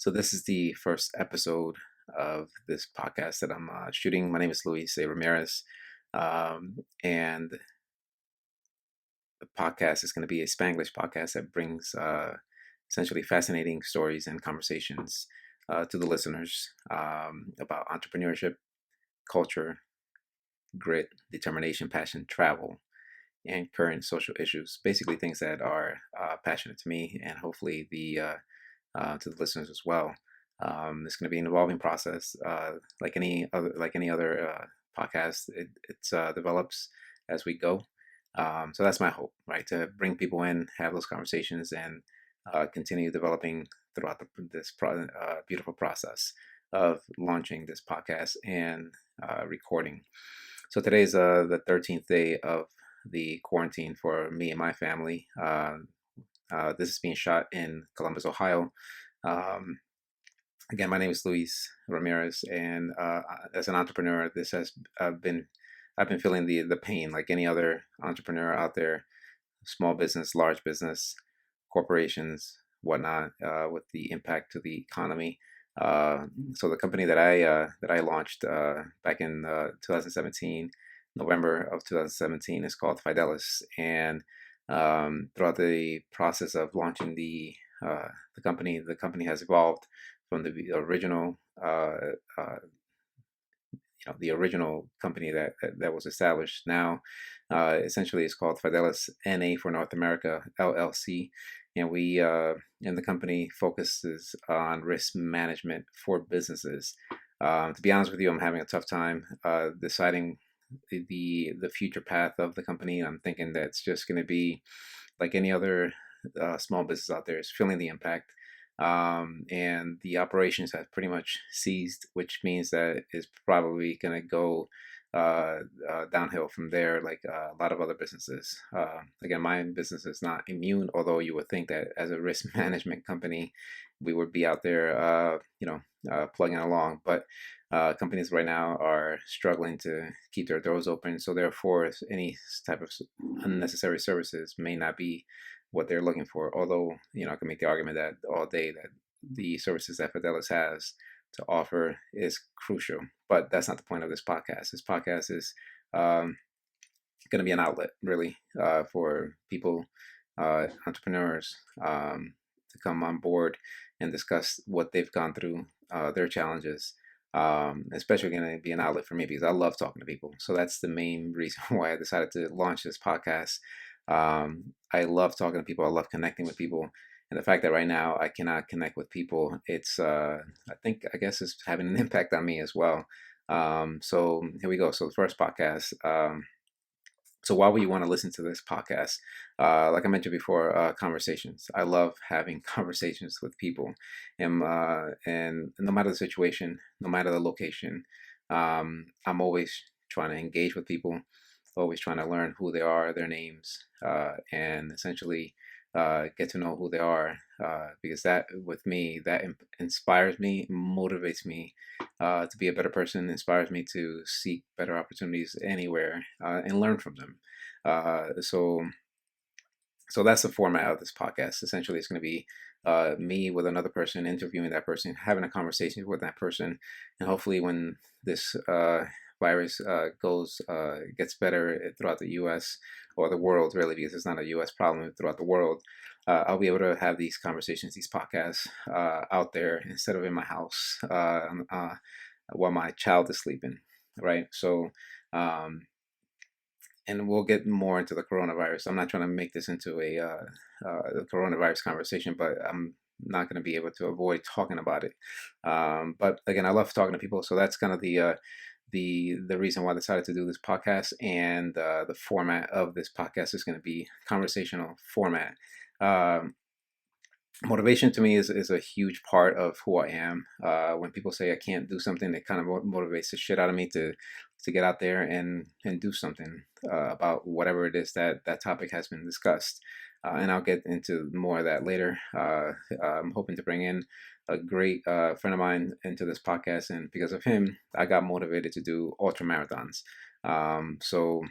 So this is the first episode of this podcast that I'm shooting. My name is Luis Ramirez, and the podcast is going to be a Spanglish podcast that brings essentially fascinating stories and conversations to the listeners about entrepreneurship, culture, grit, determination, passion, travel, and current social issues. Basically, things that are passionate to me, and hopefully to the listeners as well. It's going to be an evolving process, like any other podcast. It develops as we go. So that's my hope, right? To bring people in, have those conversations, and continue developing throughout this beautiful process of launching this podcast and recording. So today's the 13th day of the quarantine for me and my family. This is being shot in Columbus, Ohio. Um, Again, my name is Luis Ramirez, and as an entrepreneur, this has been I've been feeling the pain like any other entrepreneur out there, small business, large business, corporations, whatnot, with the impact to the economy. So the company that I launched back in 2017, November of 2017, is called Fidelis, and throughout the process of launching the company has evolved from the original the original company that was established. Now, essentially, it's called Fidelis NA for North America LLC, and the company focuses on risk management for businesses. To be honest with you, I'm having a tough time deciding the future path of the company. I'm thinking that it's just going to be like any other small business out there, is feeling the impact. And the operations have pretty much ceased, which means that it's probably going to go downhill from there, like a lot of other businesses. Again, my business is not immune, although you would think that as a risk management company, we would be out there, plugging along. But companies right now are struggling to keep their doors open. So therefore, any type of unnecessary services may not be what they're looking for. Although, I can make the argument that all day that the services that Fidelis has to offer is crucial. But that's not the point of this podcast. This podcast is going to be an outlet, really, for people, entrepreneurs, to come on board and discuss what they've gone through, their challenges. Especially going to be an outlet for me because I love talking to people. So that's the main reason why I decided to launch this podcast. I love talking to people. I love connecting with people. And the fact that right now I cannot connect with people, I guess it's having an impact on me as well. So here we go. So the first podcast. So why would you want to listen to this podcast? Like I mentioned before, conversations. I love having conversations with people, and no matter the situation, no matter the location, I'm always trying to engage with people, always trying to learn who they are, their names, and essentially get to know who they are. Because that, with me, that inspires me, motivates me to be a better person, inspires me to seek better opportunities anywhere and learn from them. So that's the format of this podcast. Essentially, it's going to be me with another person, interviewing that person, having a conversation with that person, and hopefully, when this virus gets better throughout the U.S. or the world, really, because it's not a U.S. problem, throughout the world, I'll be able to have these conversations, these podcasts out there instead of in my house while my child is sleeping, right? So. And we'll get more into the coronavirus. I'm not trying to make this into a coronavirus conversation, but I'm not going to be able to avoid talking about it. But again, I love talking to people, so that's kind of the reason why I decided to do this podcast. And the format of this podcast is going to be conversational format. Um, Motivation to me is a huge part of who I am. When people say I can't do something, it kind of motivates the shit out of me to get out there and do something about whatever it is that topic has been discussed. And I'll get into more of that later. I'm hoping to bring in a great friend of mine into this podcast, and because of him, I got motivated to do ultra marathons. So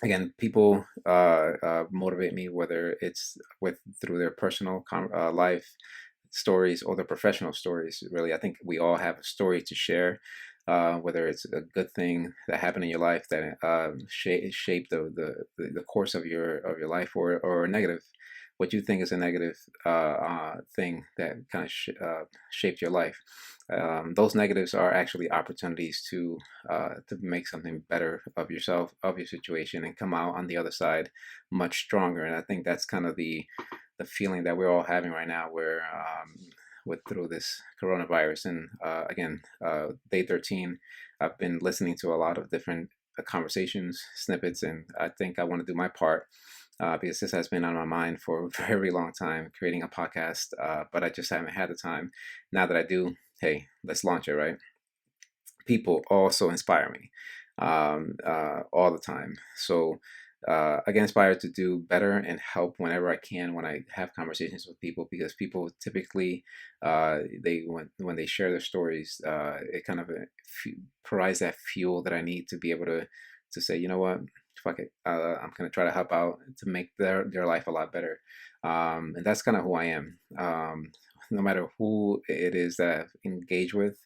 again, people motivate me, whether it's with through their personal life, stories or the professional stories. Really, I think we all have a story to share, whether it's a good thing that happened in your life that shaped the course of your life, or a negative, what you think is a negative thing that kind of shaped your life. Those negatives are actually opportunities to make something better of yourself, of your situation, and come out on the other side much stronger. And I think that's kind of the feeling that we're all having right now, where with through this coronavirus. And again, day 13, I've been listening to a lot of different conversations, snippets, and I think I want to do my part, because this has been on my mind for a very long time, creating a podcast, but I just haven't had the time. Now that I do, hey, let's launch it, right? People also inspire me all the time. So I get inspired to do better and help whenever I can when I have conversations with people, because people typically, they when they share their stories, it kind of provides that fuel that I need to be able to say, you know what, fuck it, I'm gonna try to help out to make their life a lot better. And that's kind of who I am. No matter who it is that I've engaged with,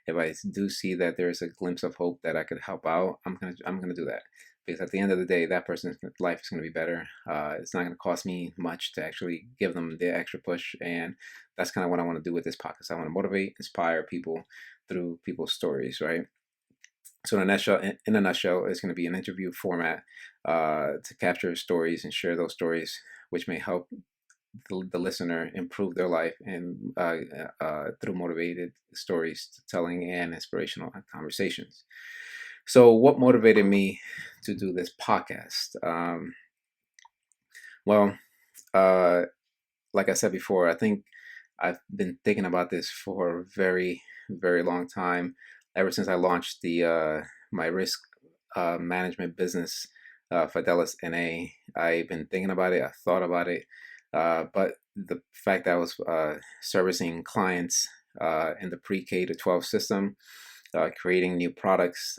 if I do see that there's a glimpse of hope that I could help out, I'm gonna do that, because at the end of the day, that person's life is going to be better. It's not going to cost me much to actually give them the extra push, and that's kind of what I want to do with this podcast. I want to motivate, inspire people through people's stories, right? So in a nutshell, it's going to be an interview format, to capture stories and share those stories, which may help the listener improve their life, and through motivated stories telling and inspirational conversations. So, what motivated me to do this podcast? Well, uh, like I said before, I think I've been thinking about this for a very, very long time. Ever since I launched the my risk management business, Fidelis NA, I've been thinking about it. I thought about it, but the fact that I was servicing clients in the pre-K to 12 system, creating new products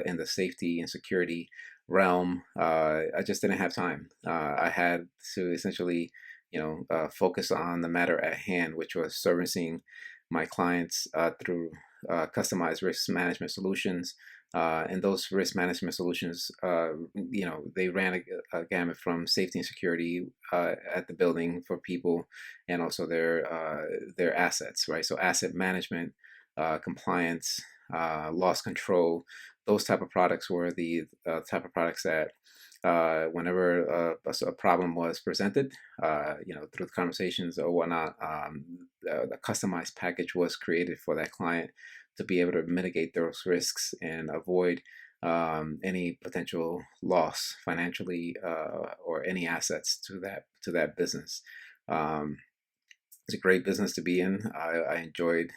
in the safety and security realm, I just didn't have time. I had to essentially, focus on the matter at hand, which was servicing my clients through customized risk management solutions. And those risk management solutions, they ran a gamut from safety and security at the building for people, and also their assets, right? So asset management, compliance, loss control. Those type of products were the type of products that, whenever a problem was presented, through the conversations or whatnot, the customized package was created for that client to be able to mitigate those risks and avoid any potential loss financially, or any assets to that business. Um, it's a great business to be in. I enjoyed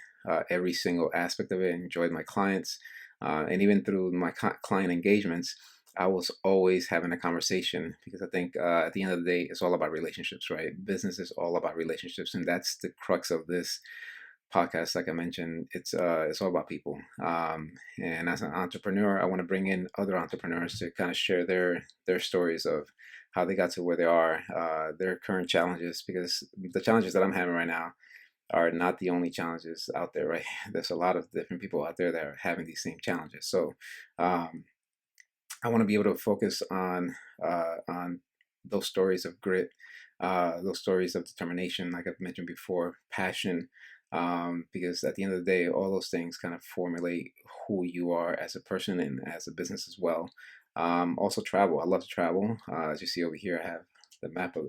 every single aspect of it. I enjoyed my clients, and even through my client engagements, I was always having a conversation, because I think at the end of the day, it's all about relationships, right? Business is all about relationships, and that's the crux of this podcast. Like I mentioned, it's all about people. And as an entrepreneur, I want to bring in other entrepreneurs to kind of share their stories of how they got to where they are, their current challenges, because the challenges that I'm having right now are not the only challenges out there, right? There's a lot of different people out there that are having these same challenges. So um, I want to be able to focus on those stories of grit, those stories of determination, like I've mentioned before, passion, because at the end of the day, all those things kind of formulate who you are as a person and as a business as well. Also, travel. I love to travel. As you see over here, I have the map of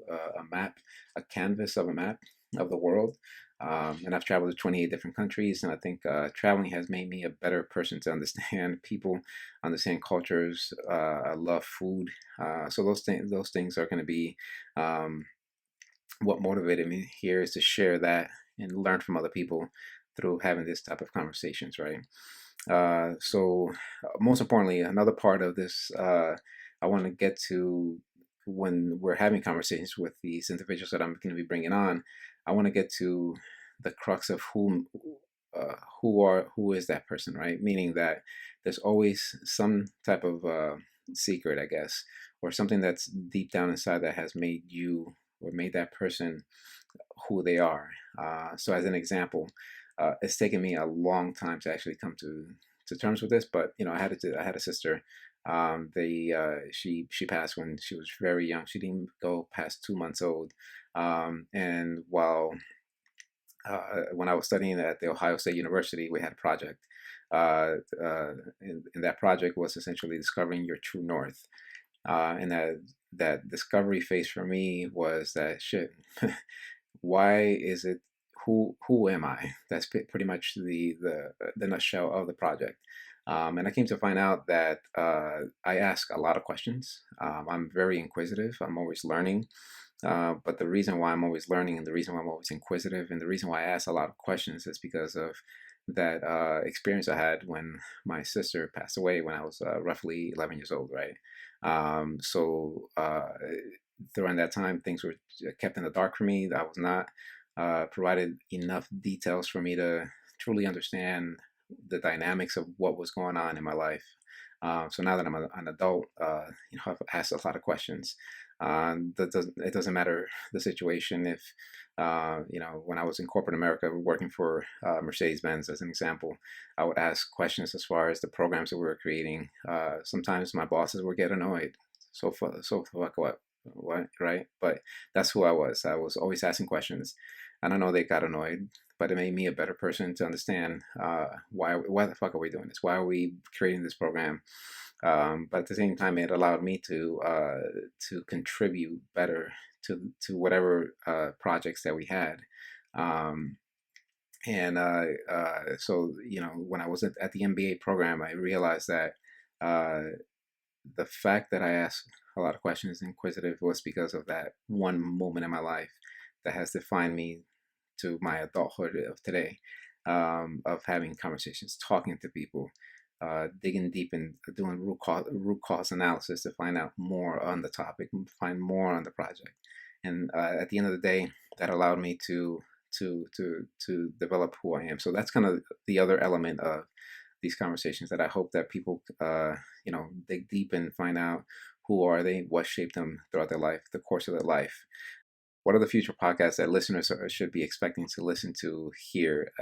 a canvas of a map of the world. And I've traveled to 28 different countries, and I think traveling has made me a better person to understand people, understand cultures. I love food, so those things are going to be what motivated me here, is to share that and learn from other people through having this type of conversations, right? So most importantly, another part of this, I want to get to, when we're having conversations with these individuals that I'm going to be bringing on, I want to get to the crux of who is that person, right? Meaning that there's always some type of secret, I guess, or something that's deep down inside that has made you, or made that person who they are. So as an example, it's taken me a long time to actually come to terms with this, but I had a sister. She passed when she was very young. She didn't go past 2 months old. And while when I was studying at the Ohio State University, we had a project. Uh, and that project was essentially discovering your true north. And that discovery phase for me was that shit. Why is it? Who am I? That's pretty much the nutshell of the project. And I came to find out that I ask a lot of questions. I'm very inquisitive. I'm always learning. But the reason why I'm always learning, and the reason why I'm always inquisitive, and the reason why I ask a lot of questions is because of that experience I had when my sister passed away when I was roughly 11 years old, right? So during that time, things were kept in the dark for me. I was not provided enough details for me to truly understand the dynamics of what was going on in my life. So now that I'm an adult, I've asked a lot of questions. It doesn't matter the situation. If when I was in corporate America, working for Mercedes-Benz, as an example, I would ask questions as far as the programs that we were creating. Sometimes my bosses would get annoyed. So fuck what, right? But that's who I was. I was always asking questions. I don't know they got annoyed, but it made me a better person to understand why the fuck are we doing this? Why are we creating this program? But at the same time, it allowed me to contribute better to whatever projects that we had. Um, so when I was at the MBA program, I realized that uh, the fact that I asked a lot of questions, inquisitive, was because of that one moment in my life that has defined me to my adulthood of today, of having conversations, talking to people, digging deep and doing root cause analysis to find out more on the topic, find more on the project. And at the end of the day, that allowed me to develop who I am. So that's kind of the other element of these conversations, that I hope that people dig deep and find out who are they, what shaped them throughout their life, the course of their life. What are the future podcasts that listeners should be expecting to listen to here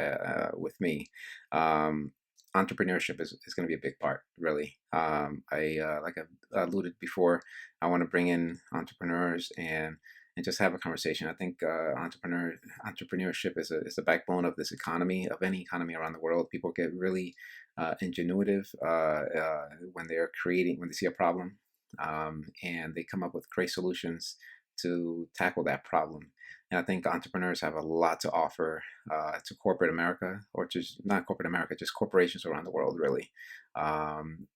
with me? Entrepreneurship is going to be a big part, really. Like I alluded before, I want to bring in entrepreneurs and just have a conversation. I think entrepreneurship is the backbone of this economy, of any economy around the world. People get really ingenuitive when they're creating, when they see a problem, and they come up with great solutions to tackle that problem. And I think entrepreneurs have a lot to offer to corporate America, or just not corporate America, just corporations around the world, really. And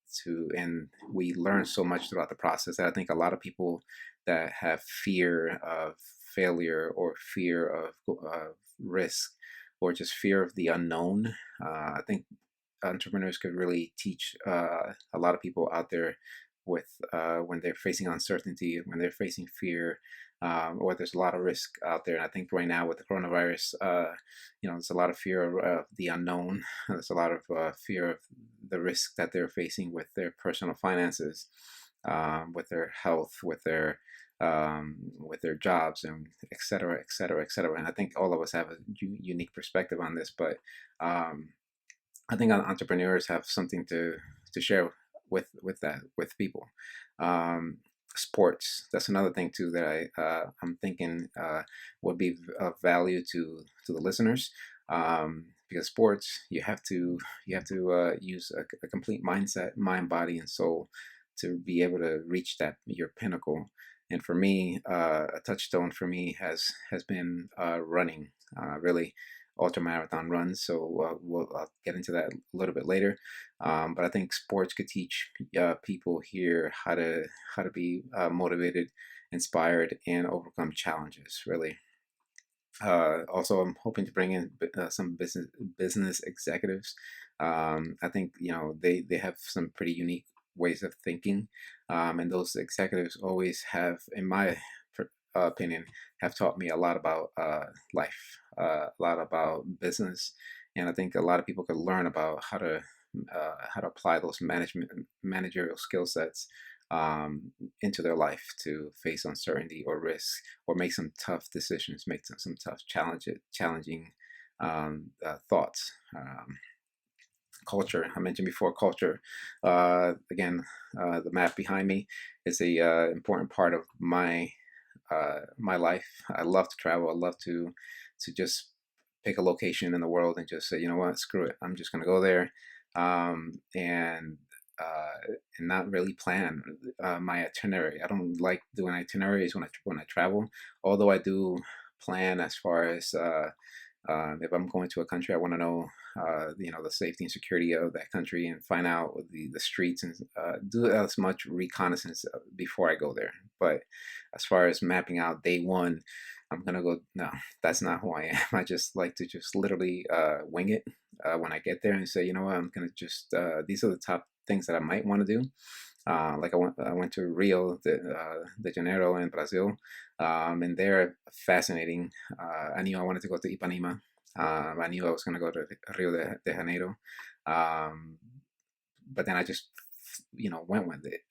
we learn so much throughout the process that I think a lot of people that have fear of failure, or fear of risk, or just fear of the unknown, I think entrepreneurs could really teach a lot of people out there with when they're facing uncertainty, when they're facing fear, or there's a lot of risk out there. And I think right now with the coronavirus, there's a lot of fear of the unknown. There's a lot of fear of the risk that they're facing with their personal finances, with their health, with their jobs, and et cetera, et cetera, et cetera. And I think all of us have a unique perspective on this, but I think entrepreneurs have something to share with people. Um, Sports, that's another thing too that I'm thinking would be of value to the listeners, because sports, you have to use a complete mindset, mind, body, and soul to be able to reach that your pinnacle. And for me, a touchstone for me has been running, really ultra marathon runs. So I'll get into that a little bit later. But I think sports could teach people here how to be motivated, inspired, and overcome challenges. Really. Also, I'm hoping to bring in some business executives. I think they have some pretty unique ways of thinking, and those executives always have, in my opinion, have taught me a lot about life, a lot about business, and I think a lot of people could learn about how to apply those managerial skill sets into their life to face uncertainty or risk, or make some tough decisions, make some tough challenging thoughts. Culture, I mentioned before, culture. Again, the map behind me is a important part of my life. I love to travel. I love to just pick a location in the world and just say, you know what, screw it. I'm just gonna go there, and not really plan my itinerary. I don't like doing itineraries when I travel, although I do plan as far as if I'm going to a country, I want to know, the safety and security of that country, and find out the streets, and do as much reconnaissance before I go there. But as far as mapping out day one, I'm gonna go. No, that's not who I am. I just like to just literally wing it when I get there and say, you know what, I'm gonna just these are the top things that I might want to do. Like I went to Rio de Janeiro in Brazil, and they're fascinating. I knew I wanted to go to Ipanema. I knew I was going to go to Rio de Janeiro, um, but then I just went with it.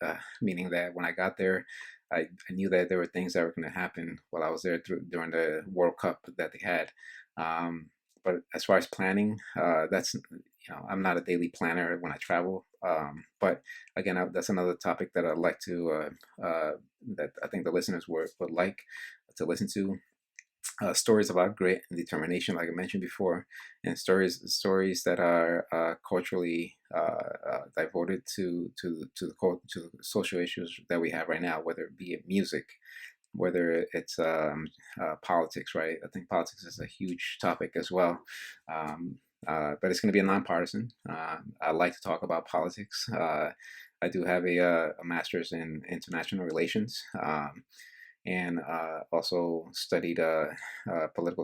Meaning that when I got there, I knew that there were things that were going to happen while I was there during the World Cup that they had. Um, but as far as planning, that's I'm not a daily planner when I travel. But again, that's another topic that I'd like to that I think the listeners would like to listen to. Stories about grit and determination, like I mentioned before, and stories that are culturally devoted to the social issues that we have right now, whether it be it music, whether it's politics, right? I think politics is a huge topic as well. Um, but it's going to be a nonpartisan. I like to talk about politics. I do have a master's in international relations, and also studied not political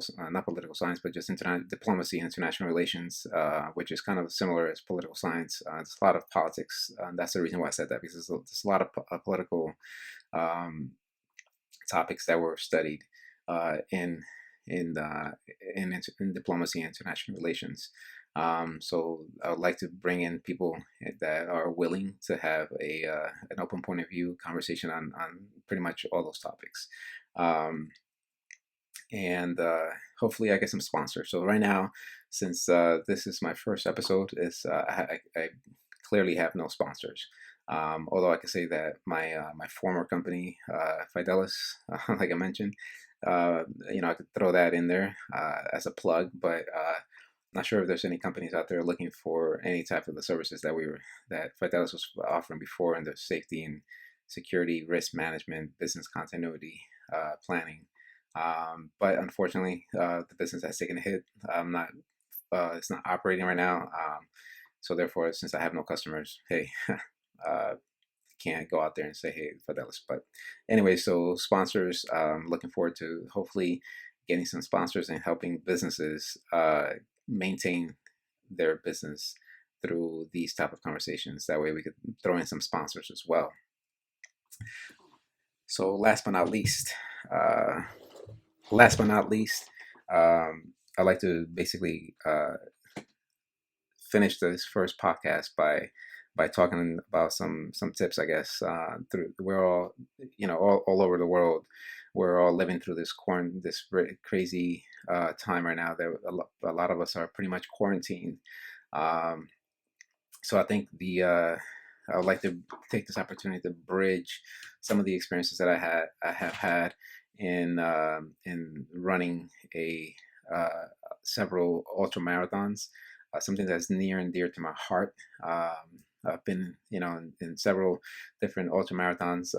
science, but just diplomacy and international relations, which is kind of similar as political science. There's a lot of politics. That's the reason why I said that, because there's a lot of political um, topics that were studied in uh, in diplomacy and international relations. So I would like to bring in people that are willing to have an open point of view conversation on pretty much all those topics. Um, and hopefully I get some sponsors. So right now, since this is my first episode, I clearly have no sponsors. Although I can say that my former company, Fidelis, like I mentioned, I could throw that in there as a plug, but not sure if there's any companies out there looking for any type of the services that Fidelis was offering before, in the safety and security, risk management, business continuity, planning. But unfortunately, the business has taken a hit. I'm not. It's not operating right now. So therefore, since I have no customers, hey, uh, can't go out there and say, hey, Fidelis. But anyway, so sponsors. Looking forward to hopefully getting some sponsors and helping businesses maintain their business through these type of conversations. That way, we could throw in some sponsors as well. So last but not least, uh, last but not least, I'd like to basically finish this first podcast by talking about some tips. I guess through we're all all over the world. We're all living through this crazy time right now. That a lot of us are pretty much quarantined. Um, so I think I would like to take this opportunity to bridge some of the experiences that I have had in running a several ultra marathons, something that's near and dear to my heart. I've been, in several different ultra marathons,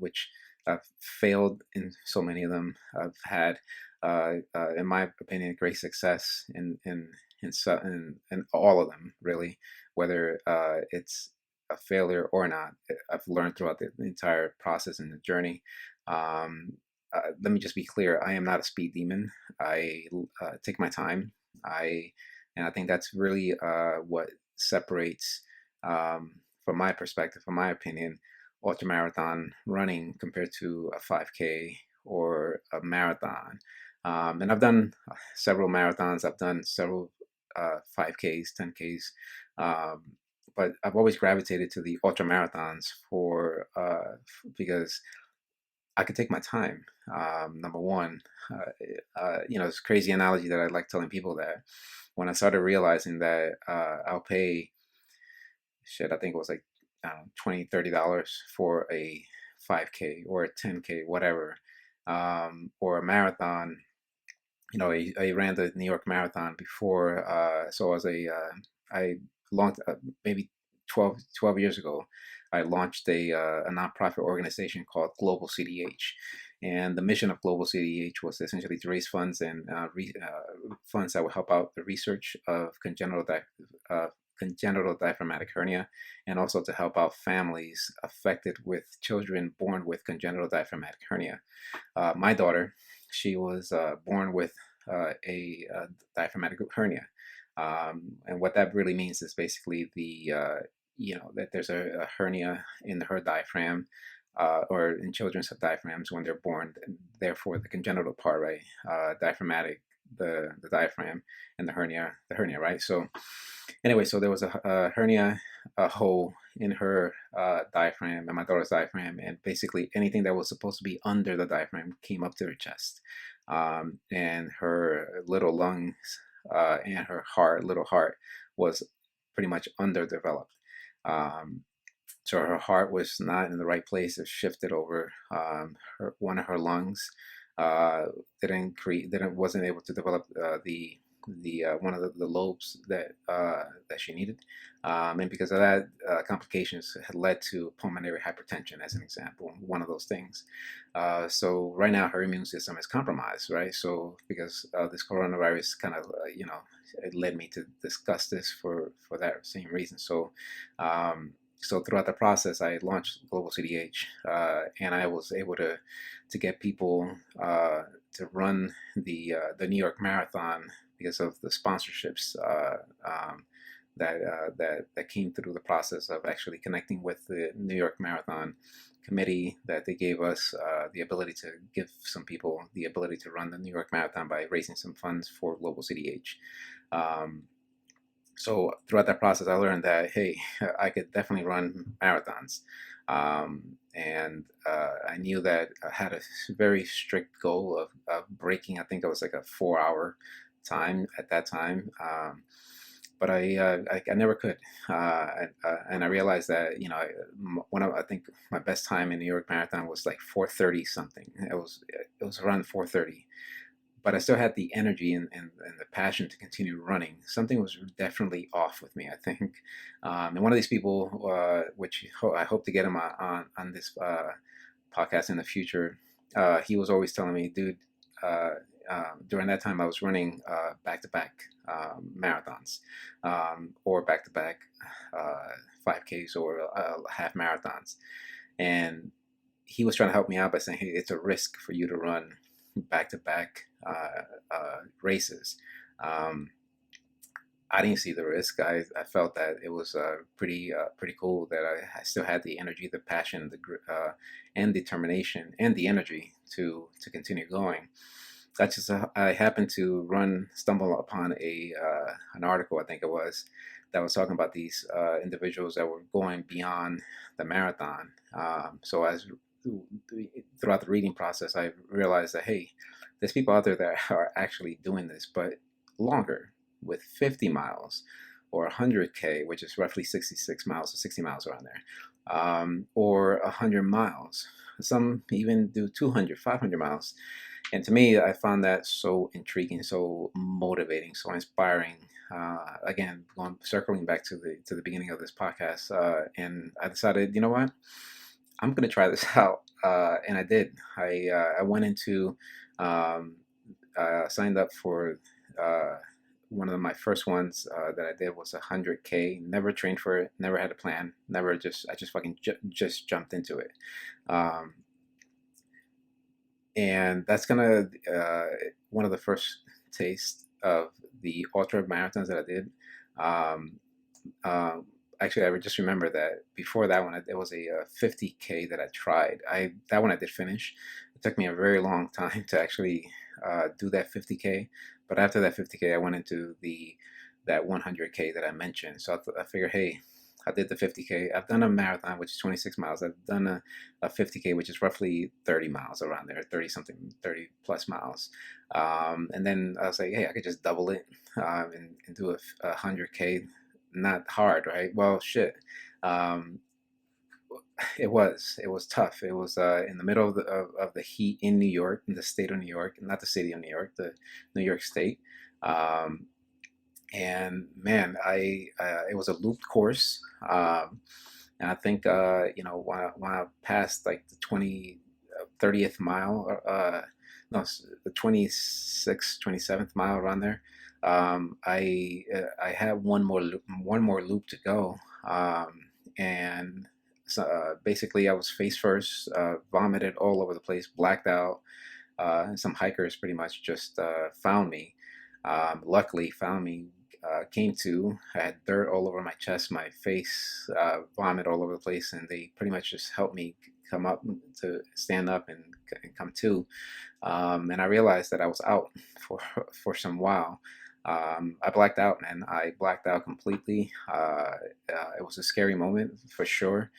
which I've failed in so many of them. I've had, in my opinion, great success in all of them, really, whether it's a failure or not. I've learned throughout the entire process and the journey. Um, Let me just be clear: I am not a speed demon. I take my time. I think that's really what separates, from my perspective, from my opinion, ultramarathon running compared to a 5K or a marathon. And I've done several marathons. I've done several 5Ks, 10Ks. Um, but I've always gravitated to the ultra marathons because I could take my time. Number one, it's a crazy analogy that I like telling people that when I started realizing that I'll pay shit, I think it was like $20, $30 for a 5K or a 10K, whatever, or a marathon. I ran the New York Marathon before, so I launched maybe 12 years ago. I launched a nonprofit organization called Global CDH, and the mission of Global CDH was essentially to raise funds and funds that would help out the research of congenital diaphragmatic hernia, and also to help out families affected with children born with congenital diaphragmatic hernia. My daughter, she was born with a diaphragmatic hernia. And what that really means is basically that there's a hernia in her diaphragm, or in children's diaphragms when they're born. And therefore, the congenital part, right? Diaphragmatic, the diaphragm, and the hernia, right? So anyway, so there was a hernia, a hole in her diaphragm and my daughter's diaphragm, and basically anything that was supposed to be under the diaphragm came up to her chest, and her little lungs and her little heart, was pretty much underdeveloped. Um, so her heart was not in the right place. It shifted over. One of her lungs wasn't able to develop the one of the lobes that she needed, and because of that, complications had led to pulmonary hypertension, as an example, one of those things. So right now her immune system is compromised, right? So because this coronavirus kind of it led me to discuss this for that same reason. So throughout the process, I launched Global CDH, and I was able to get people to run the New York Marathon because of the sponsorships that came through the process of actually connecting with the New York Marathon committee, that they gave us the ability to give some people the ability to run the New York Marathon by raising some funds for Global CDH. So throughout that process, I learned that, hey, I could definitely run marathons. And I knew that I had a very strict goal of breaking, I think it was like a 4 hour time at that time. But I never could. And I realized that, I think my best time in New York Marathon was like 4:30 something. It was around 4:30, but I still had the energy and the passion to continue running. Something was definitely off with me, I think. And one of these people, which I hope to get him on this podcast in the future, he was always telling me, dude, during that time I was running back-to-back marathons, or back-to-back 5Ks or half marathons. And he was trying to help me out by saying, hey, it's a risk for you to run back-to-back races. I didn't see the risk. I felt that it was pretty cool that I still had the energy, the passion, and determination, and the energy to continue going. That's just I happened to stumble upon an article, I think it was, that was talking about these individuals that were going beyond the marathon. So as throughout the reading process, I realized that, hey, there's people out there that are actually doing this, but longer, with 50 miles or 100K, which is roughly 66 miles or 60 miles around there, or 100 miles. Some even do 200, 500 miles. And to me, I found that so intriguing, so motivating, so inspiring. Again, circling back to the beginning of this podcast, and I decided, you know what, I'm gonna try this out, and I did. I went into signed up for one of my first ones that I did was 100K. Never trained for it. Never had a plan. Never I just fucking just jumped into it. And that's gonna one of the first tastes of the ultra marathons that I did. Um, Actually, I just remember that before that one, it was a 50K that I tried. That one I did finish. It took me a very long time to actually do that 50K. But after that 50K, I went into that 100K that I mentioned. So I figured, hey, I did the 50K. I've done a marathon, which is 26 miles. I've done a 50K, which is roughly 30 miles around there, 30 something, 30 plus miles. And then I was like, hey, I could just double it and do a 100K. Not hard, right? Well, shit. Um, it was tough. It was in the middle of the heat in New York, in the state of New York, not the city of New York, the New York State. Um, and man, I it was a looped course, and I think when I passed like the 30th mile, no, the 26th, 27th mile around there, I had one more loop to go, and so, basically I was face first, vomited all over the place, blacked out. Some hikers pretty much just found me. Luckily, found me. Came to. I had dirt all over my chest, my face, vomit all over the place, and they pretty much just helped me come up to stand up and come to. And I realized that I was out for some while. I blacked out, man. I blacked out completely. It was a scary moment for sure,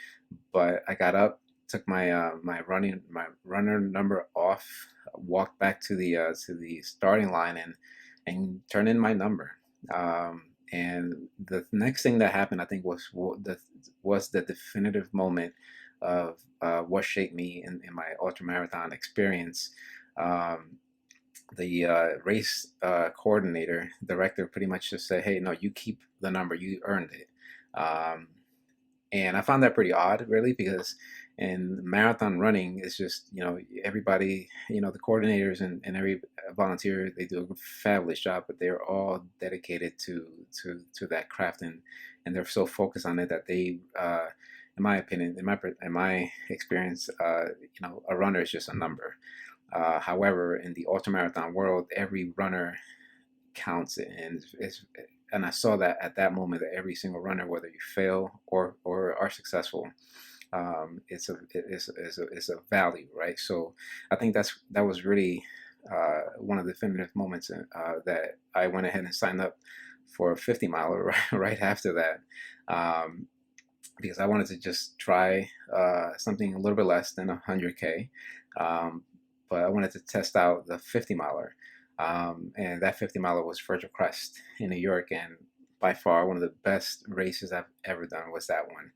but I got up, took my runner number off, walked back to the starting line and turned in my number. And the next thing that happened, I think, was the definitive moment of what shaped me in my ultramarathon experience. Um, the race coordinator director pretty much just said, "Hey, no, you keep the number. You earned it." Um, and I found that pretty odd, really, because in marathon running, it's just, everybody, the coordinators and every volunteer, they do a fabulous job, but they're all dedicated to that craft, and they're so focused on it that they, in my opinion, in my experience, a runner is just a number. However, in the ultramarathon world, every runner counts, and I saw that at that moment, that every single runner, whether you fail or are successful, it's a value, right? So I think that was really one of the definitive moments that I went ahead and signed up for a 50 miler right after that, because I wanted to just try something a little bit less than 100K, but I wanted to test out the 50 miler. And that 50 miler was Virgil Crest in New York, and by far one of the best races I've ever done was that one.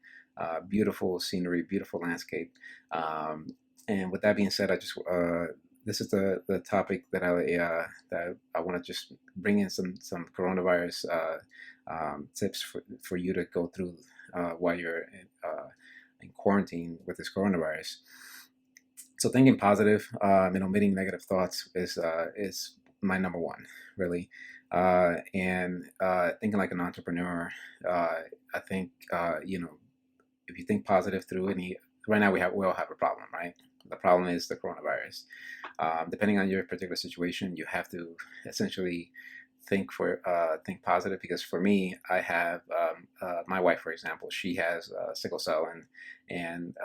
Beautiful scenery, beautiful landscape. And with that being said, this is the topic that I want to just bring in some coronavirus tips for you to go through while you're in quarantine with this coronavirus. So thinking positive and omitting negative thoughts is my number one, really. And thinking like an entrepreneur, I think if you think positive through any, right now we all have a problem, right? The problem is the coronavirus. Depending on your particular situation, you have to essentially think positive, because for me, I have my wife, for example, she has sickle cell, and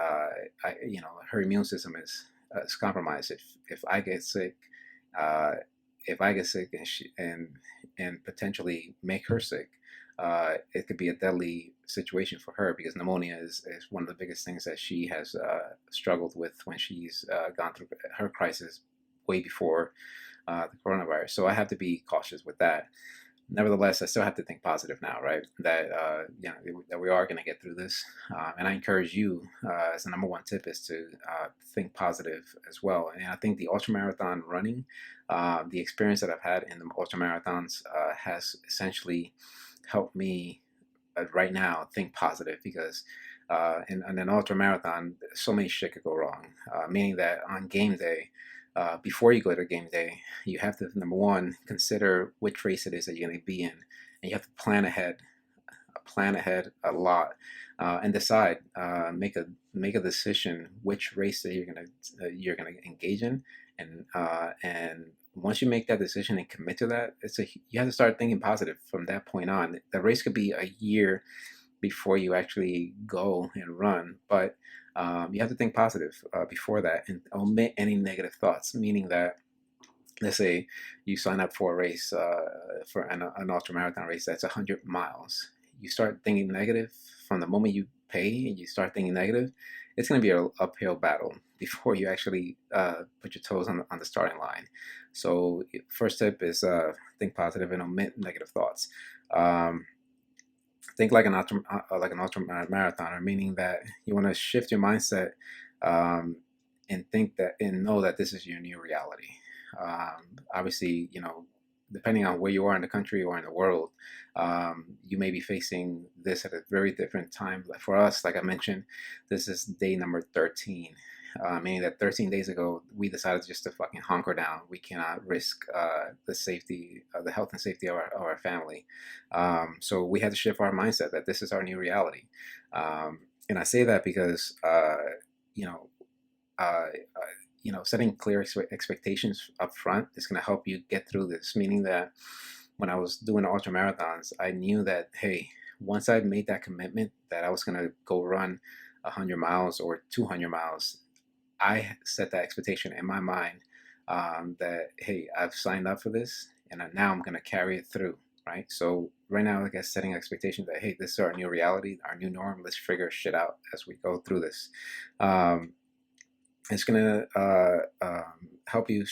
her immune system is compromised. If I get sick, uh, and and potentially make her sick, it could be a deadly situation for her, because pneumonia is one of the biggest things that she has struggled with when she's gone through her crisis way before the coronavirus. So I have to be cautious with that. Nevertheless, I still have to think positive now, right? That that we are going to get through this, and I encourage you, as the number one tip, is to think positive as well. And I think the ultramarathon running, the experience that I've had in the ultramarathons, has essentially helped me right now think positive, because in an ultramarathon, so many shit could go wrong. Meaning that on game day, before you go to game day, you have to, number one, consider which race it is that you're going to be in, and you have to plan ahead a lot, and decide, make a decision which race that you're gonna engage in, and once you make that decision and commit to that, you have to start thinking positive from that point on. The race could be a year before you actually go and run, but you have to think positive before that, and omit any negative thoughts. Meaning that, let's say you sign up for a race, for an ultramarathon race that's 100 miles. you start thinking negative from the moment you pay and you start thinking negative, it's going to be an uphill battle before you actually put your toes on the starting line. So first tip is think positive and omit negative thoughts. Um, think like an ultra marathoner, meaning that you want to shift your mindset, um, and think that and know that this is your new reality. Obviously, depending on where you are in the country or in the world, you may be facing this at a very different time. Like for us, like I mentioned, this is day number 13. Meaning that 13 days ago, we decided just to fucking hunker down. We cannot risk the health and safety of our family. So we had to shift our mindset that this is our new reality. And I say that because, you know, setting clear expectations up front is going to help you get through this. Meaning that when I was doing ultra marathons, I knew that, hey, once I made that commitment that I was going to go run 100 miles or 200 miles, I set that expectation in my mind, that, hey, I've signed up for this and now I'm going to carry it through. Right. So right now, I guess setting expectations that, hey, this is our new reality, our new norm. Let's figure shit out as we go through this. It's going to help you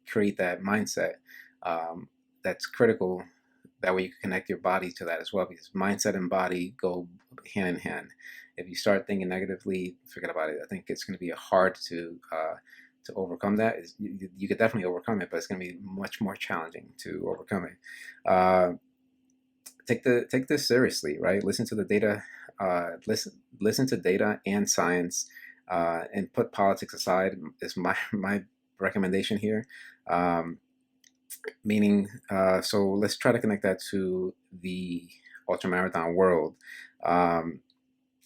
create that mindset, that's critical. That way you can connect your body to that as well, because mindset and body go hand in hand. If you start thinking negatively, forget about it. I think it's going to be hard to overcome that. You could definitely overcome it, but it's going to be much more challenging to overcome it. Take this seriously, right? Listen to the data. Listen to data and science, and put politics aside. Is my recommendation here. Meaning, so let's try to connect that to the ultramarathon world.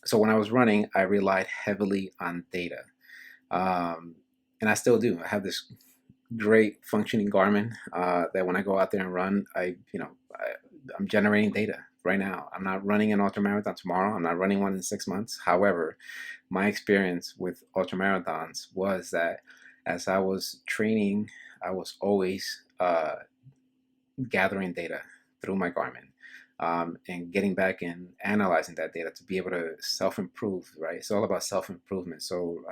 So when I was running, I relied heavily on data, and I still do. I have this great functioning Garmin, that when I go out there and run, I'm generating data right now. I'm not running an ultramarathon tomorrow. I'm not running one in 6 months. However, my experience with ultramarathons was that as I was training, I was always gathering data through my Garmin, and getting back and analyzing that data to be able to self-improve, right? It's all about self-improvement. So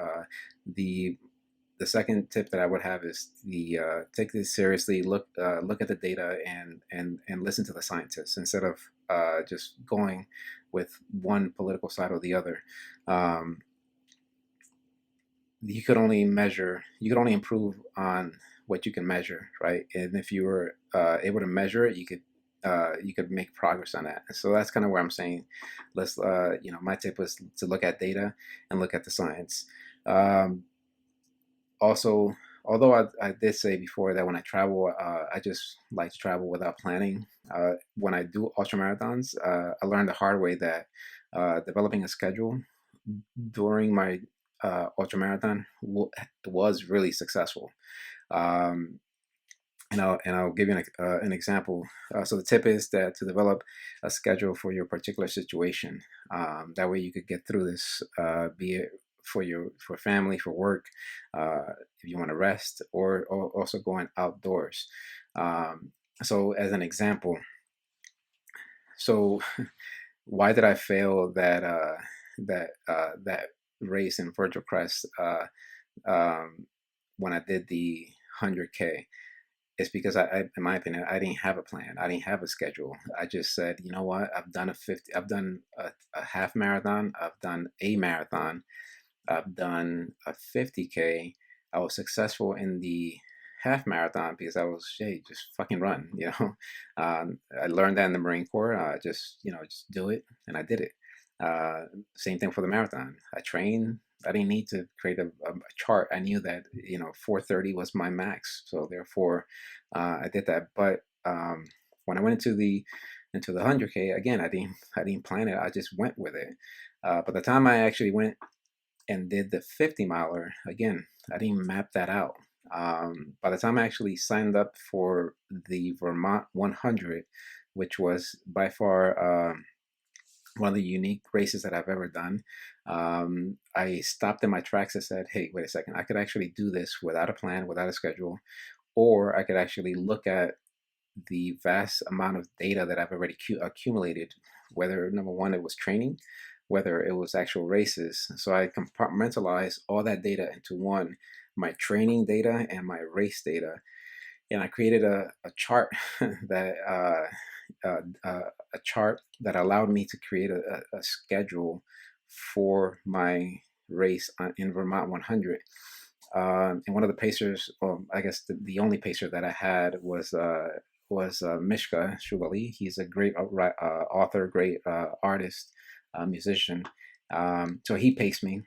the second tip that I would have is take this seriously. Look at the data and listen to the scientists instead of just going with one political side or the other. You could only improve on what you can measure, right? And if you were able to measure it, you could make progress on that. So that's kind of where I'm saying, let's my tip was to look at data and look at the science. Also, although I did say before that when I travel, I just like to travel without planning. When I do ultra marathons, I learned the hard way that developing a schedule during my ultra marathon was really successful. Um, and I'll give you an example. So the tip is that to develop a schedule for your particular situation. That way you could get through this, be it for family, for work, if you want to rest, or also going outdoors. So as an example, so why did I fail that race in Virtual Crest, when I did the 100K? It's because in my opinion, I didn't have a plan. I didn't have a schedule. I just said, you know what? I've done a half marathon. I've done a marathon. I've done a 50K. I was successful in the half marathon because I was, hey, just fucking run. I learned that in the Marine Corps. Just do it, and I did it. Same thing for the marathon. I trained. I didn't need to create a chart. I knew that 4:30 was my max, so therefore I did that. But when I went into the 100K again, I didn't plan it. I just went with it. By the time I actually went and did the 50 miler, again, I didn't map that out. By the time I actually signed up for the Vermont 100, which was by far one of the unique races that I've ever done, I stopped in my tracks and said, hey, wait a second, I could actually do this without a plan, without a schedule, or I could actually look at the vast amount of data that I've already accumulated, whether number one, it was training, whether it was actual races. So I compartmentalized all that data into one, my training data and my race data. And I created a chart that a chart that allowed me to create a schedule for my race in Vermont 100. And one of the pacers, well, I guess the only pacer that I had was Mishka Shugali. He's a great author, great artist, musician. So he paced me,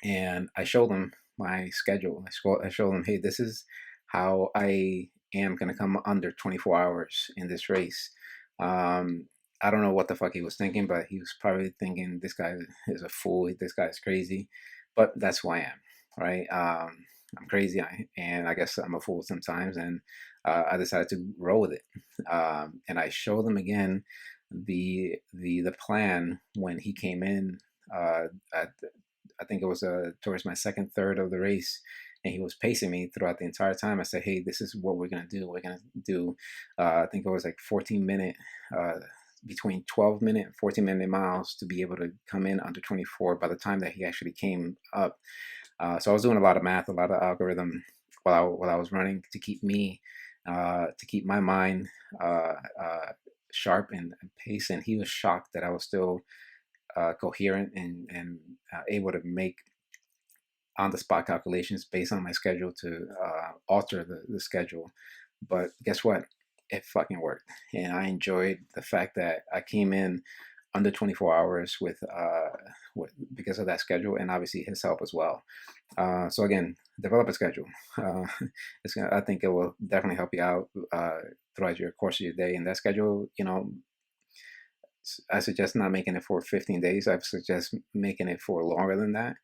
and I showed him my schedule. I showed him, hey, this is how I am going to come under 24 hours in this race. I don't know what the fuck he was thinking, but he was probably thinking this guy is a fool. This guy is crazy. But that's who I am, right? I'm crazy, and I guess I'm a fool sometimes. And I decided to roll with it. And I showed him again the plan when he came in. At I think it was towards my second third of the race, and he was pacing me throughout the entire time. I said, "Hey, this is what we're gonna do. We're gonna do. I think it was like 14-minute, between 12-minute and 14-minute miles to be able to come in under 24 by the time that he actually came up." So I was doing a lot of math, a lot of algorithm while I was running to keep me, to keep my mind sharp and pace. And he was shocked that I was still coherent and able to make on the spot calculations based on my schedule to alter the schedule. But guess what? It fucking worked. And I enjoyed the fact that I came in under 24 hours because of that schedule, and obviously his help as well. So again, develop a schedule. I think it will definitely help you out throughout your course of your day. And that schedule, I suggest not making it for 15 days. I suggest making it for longer than that,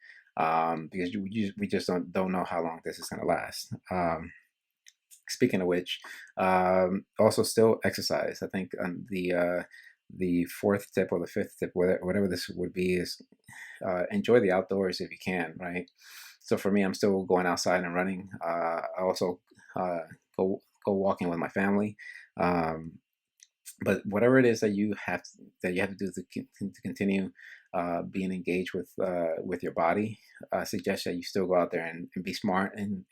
because we just don't know how long this is going to last. Speaking of which, also still exercise. I think the fourth tip or the fifth tip, whatever this would be, is enjoy the outdoors if you can, right? So for me, I'm still going outside and running. I also go walking with my family. But whatever it is that you have to do to continue being engaged with your body, I suggest that you still go out there and be smart and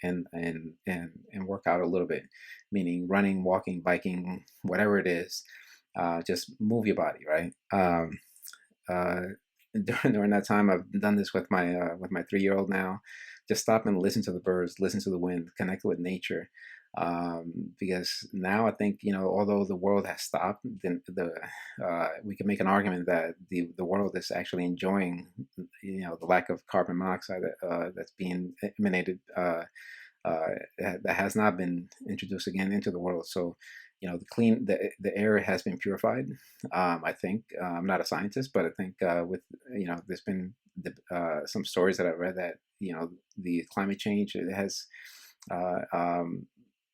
work out a little bit, meaning running, walking, biking, whatever it is. Just move your body, right? During that time, I've done this with my 3-year-old now. Just stop and listen to the birds, listen to the wind, connect with nature. Because now I think, although the world has stopped, then we can make an argument that the world is actually enjoying, the lack of carbon monoxide that's being emanated, that has not been introduced again into the world. So, the air has been purified. I think I'm not a scientist, but I think with there's been some stories that I've read that the climate change, it has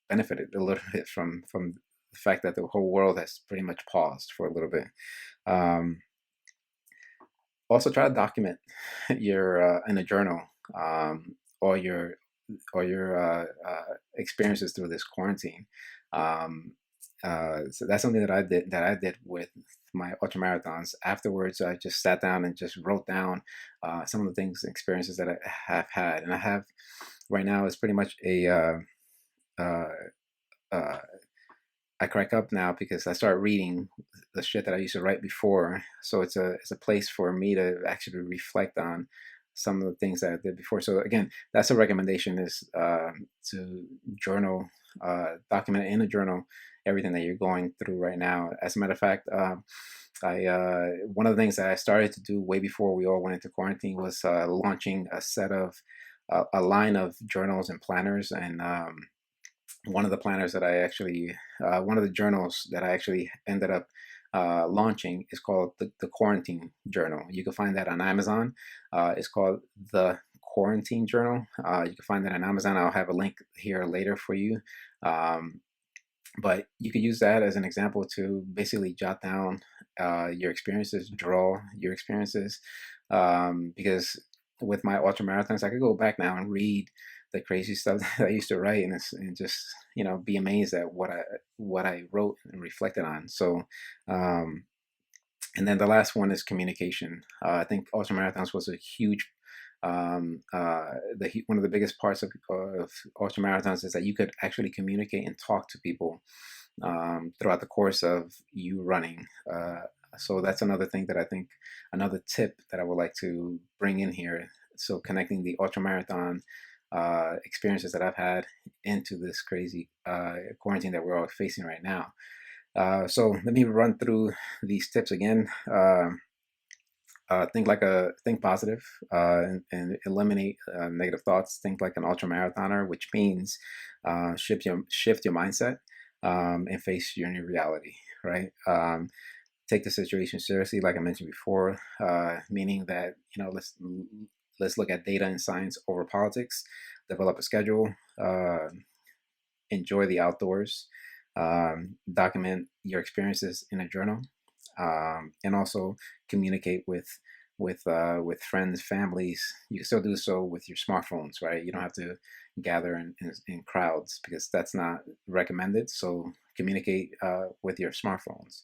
benefited a little bit from the fact that the whole world has pretty much paused for a little bit. Also, try to document your in a journal, all your experiences through this quarantine. So that's something that I did with my ultra marathons. Afterwards, I just sat down and just wrote down some of the experiences that I have had, and I have right now is pretty much I crack up now because I start reading the shit that I used to write before. So it's a place for me to actually reflect on some of the things that I did before. So again, that's a recommendation, is to journal, document in a journal everything that you're going through right now. As a matter of fact, one of the things that I started to do way before we all went into quarantine was launching a line of journals and planners. And one of the planners that I actually, one of the journals that I actually ended up launching is called the Quarantine Journal. You can find that on Amazon. It's called the Quarantine Journal. You can find that on Amazon. I'll have a link here later for you. But you could use that as an example to basically jot down your experiences, draw your experiences. Because with my ultra marathons, I could go back now and read the crazy stuff that I used to write, and just be amazed at what I wrote and reflected on. So, um, and then the last one is communication. I think ultra marathons was a huge one of the biggest parts of ultra marathons is that you could actually communicate and talk to people throughout the course of you running. So that's another thing that I think, another tip that I would like to bring in here. So connecting the ultramarathon experiences that I've had into this crazy quarantine that we're all facing right now. So let me run through these tips again. Think positive, and eliminate negative thoughts. Think like an ultra marathoner, which means shift your mindset, and face your new reality. Right. Take the situation seriously, like I mentioned before, meaning that let's look at data and science over politics. Develop a schedule. Enjoy the outdoors. Document your experiences in a journal, and also communicate with friends, families. You can still do so with your smartphones, right? You don't have to gather in crowds because that's not recommended. So communicate with your smartphones.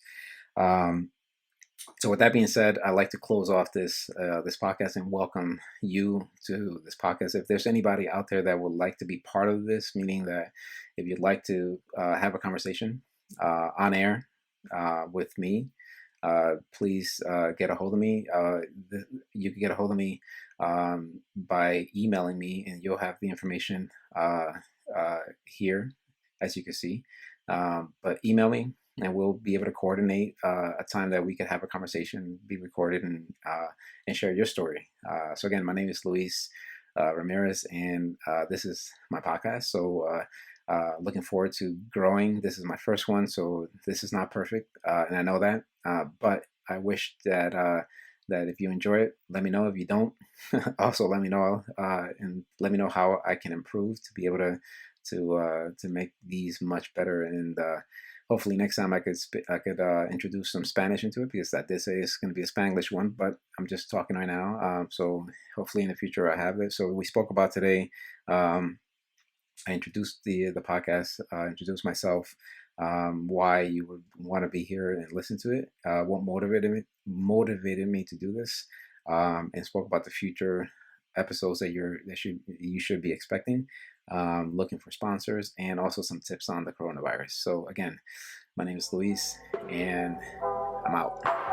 Um, so with that being said, I'd like to close off this podcast and welcome you to this podcast. If there's anybody out there that would like to be part of this, meaning that if you'd like to have a conversation on air with me, please get a hold of me. You can get a hold of me by emailing me, and you'll have the information here, as you can see. But email me, and we'll be able to coordinate a time that we could have a conversation, be recorded, and share your story. So again, my name is Luis Ramirez, and this is my podcast. So looking forward to growing. This is my first one, so this is not perfect, and I know that. But I wish that if you enjoy it, let me know. If you don't, also let me know, and let me know how I can improve to be able to make these much better. And hopefully next time I could introduce some Spanish into it, because I did say it's going to be a Spanglish one, but I'm just talking right now. So hopefully in the future I have it. So we spoke about today. I introduced the podcast, introduced myself, why you would want to be here and listen to it, what motivated me to do this, and spoke about the future episodes that you should be expecting, looking for sponsors, and also some tips on the coronavirus. So again, my name is Luis, and I'm out.